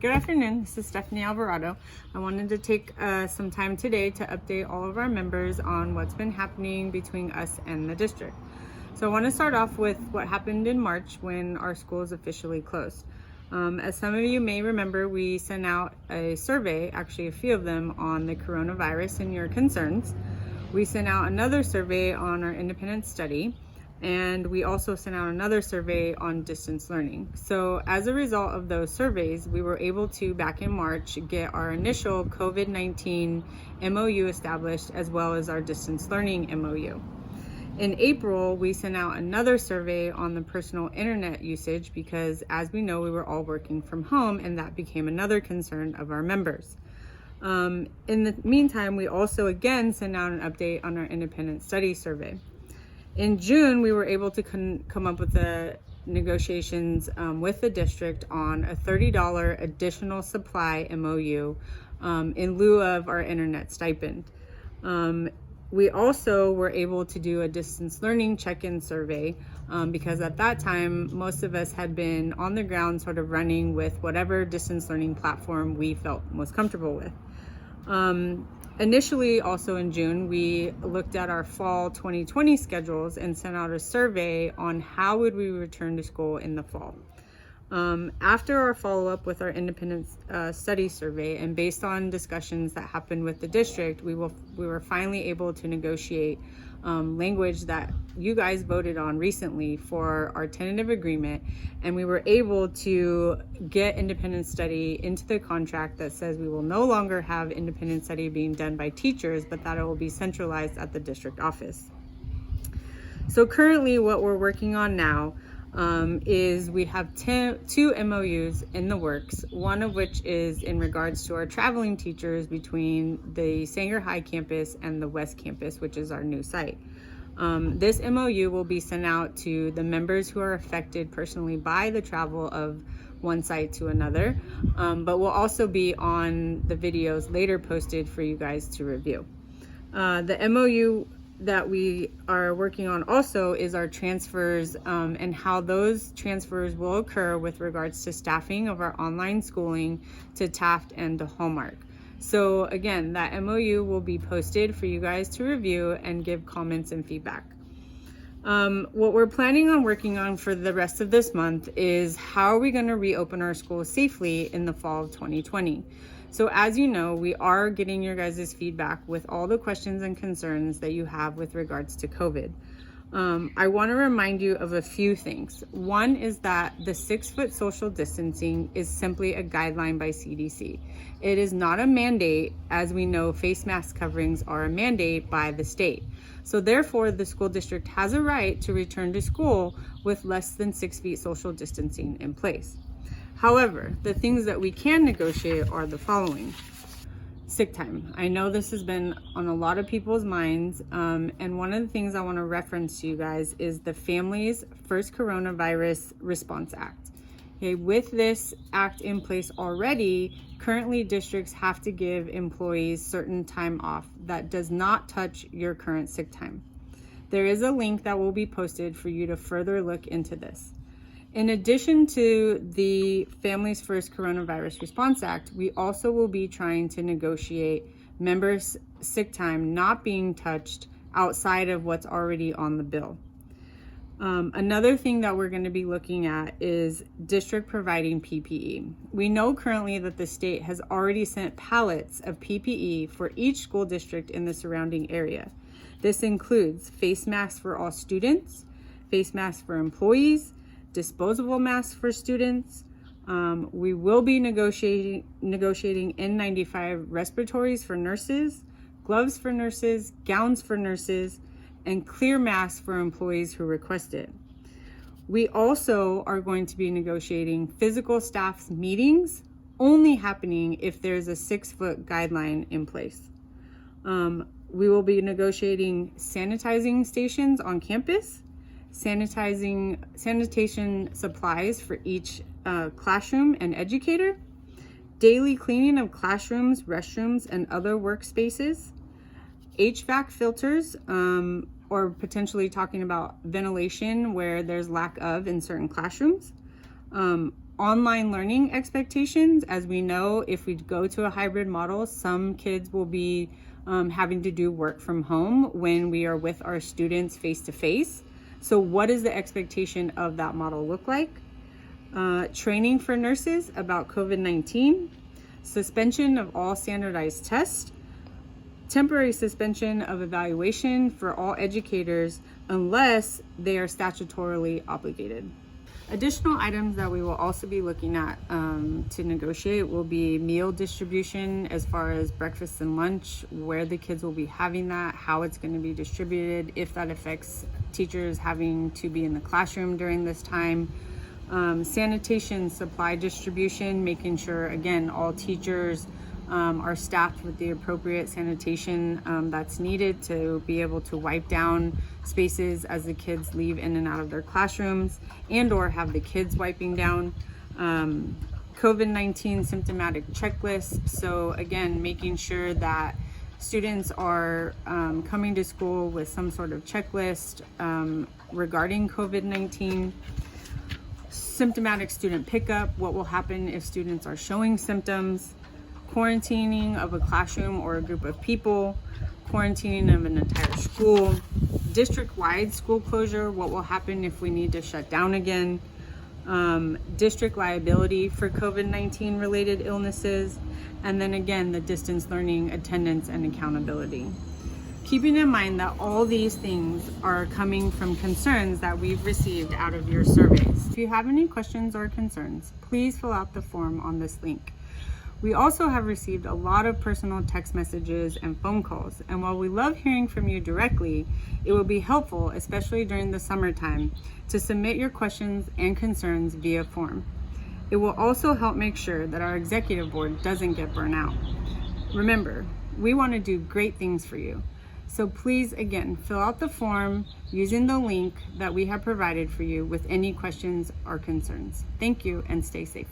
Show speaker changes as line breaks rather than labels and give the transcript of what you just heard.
Good afternoon, this is Stephanie Alvarado. I wanted to take some time today to update all of our members on what's been happening between us and the district. So I want to start off with what happened in March when our schools officially closed. As some of you may remember, we sent out a survey, actually a few of them, on the coronavirus and your concerns. We sent out another survey on our independent study, and we also sent out another survey on distance learning. So as a result of those surveys, we were able to, back in March, get our initial COVID-19 MOU established, as well as our distance learning MOU. In April, we sent out another survey on the personal internet usage because, as we know, we were all working from home, and that became another concern of our members. In the meantime, we also again sent out an update on our independent study survey. In June, we were able to come up with the negotiations with the district on a $30 additional supply MOU in lieu of our internet stipend. We also were able to do a distance learning check-in survey because at that time, most of us had been on the ground sort of running with whatever distance learning platform we felt most comfortable with. Initially, also in June, we looked at our fall 2020 schedules and sent out a survey on how would we return to school in the fall. After our follow-up with our independent study survey, and based on discussions that happened with the district, we were finally able to negotiate language that you guys voted on recently for our tentative agreement, and we were able to get independent study into the contract that says we will no longer have independent study being done by teachers, but that it will be centralized at the district office. So currently what we're working on now is we have two MOUs in the works, one of which is in regards to our traveling teachers between the Sanger High campus and the West campus, which is our new site. This MOU will be sent out to the members who are affected personally by the travel of one site to another, but will also be on the videos later posted for you guys to review. The MOU that we are working on also is our transfers and how those transfers will occur with regards to staffing of our online schooling to Taft and to Hallmark. So again, that MOU will be posted for you guys to review and give comments and feedback. What we're planning on working on for the rest of this month is how are we going to reopen our schools safely in the fall of 2020. So as you know, we are getting your guys' feedback with all the questions and concerns that you have with regards to COVID. I want to remind you of a few things. One is that the 6-foot social distancing is simply a guideline by CDC. It is not a mandate, as we know face mask coverings are a mandate by the state. So therefore, the school district has a right to return to school with less than 6 feet social distancing in place. However, the things that we can negotiate are the following. Sick time. I know this has been on a lot of people's minds, and one of the things I want to reference to you guys is the Families First Coronavirus Response Act. Okay, with this act in place already, currently districts have to give employees certain time off that does not touch your current sick time. There is a link that will be posted for you to further look into this. In addition to the Families First Coronavirus Response Act, we also will be trying to negotiate members' sick time not being touched outside of what's already on the bill. Another thing that we're going to be looking at is district providing PPE. We know currently that the state has already sent pallets of PPE for each school district in the surrounding area. This includes face masks for all students, face masks for employees, disposable masks for students. We will be negotiating N95 respiratories for nurses, gloves for nurses, gowns for nurses, and clear masks for employees who request it. We also are going to be negotiating physical staff meetings only happening if there's a 6-foot guideline in place. We will be negotiating sanitizing stations on campus, sanitation supplies for each classroom and educator, daily cleaning of classrooms, restrooms, and other workspaces, HVAC filters, or potentially talking about ventilation where there's lack of in certain classrooms, Online learning expectations. As we know, if we go to a hybrid model, some kids will be having to do work from home when we are with our students face to face. So what does the expectation of that model look like? Training for nurses about COVID-19, suspension of all standardized tests, temporary suspension of evaluation for all educators unless they are statutorily obligated. Additional items that we will also be looking at to negotiate will be meal distribution as far as breakfast and lunch, where the kids will be having that, how it's going to be distributed, if that affects teachers having to be in the classroom during this time. Sanitation supply distribution, making sure, again, all teachers are staffed with the appropriate sanitation that's needed to be able to wipe down spaces as the kids leave in and out of their classrooms, and or have the kids wiping down. COVID-19 symptomatic checklist. So again, making sure that students are coming to school with some sort of checklist regarding COVID-19. Symptomatic student pickup, what will happen if students are showing symptoms. Quarantining of a classroom or a group of people, quarantining of an entire school, district-wide school closure, what will happen if we need to shut down again, district liability for COVID-19 related illnesses, and then again, the distance learning, attendance, and accountability. Keeping in mind that all these things are coming from concerns that we've received out of your surveys. If you have any questions or concerns, please fill out the form on this link. We also have received a lot of personal text messages and phone calls, and while we love hearing from you directly, it will be helpful, especially during the summertime, to submit your questions and concerns via form. It will also help make sure that our executive board doesn't get burnt out. Remember, we want to do great things for you. So please, again, fill out the form using the link that we have provided for you with any questions or concerns. Thank you, and stay safe.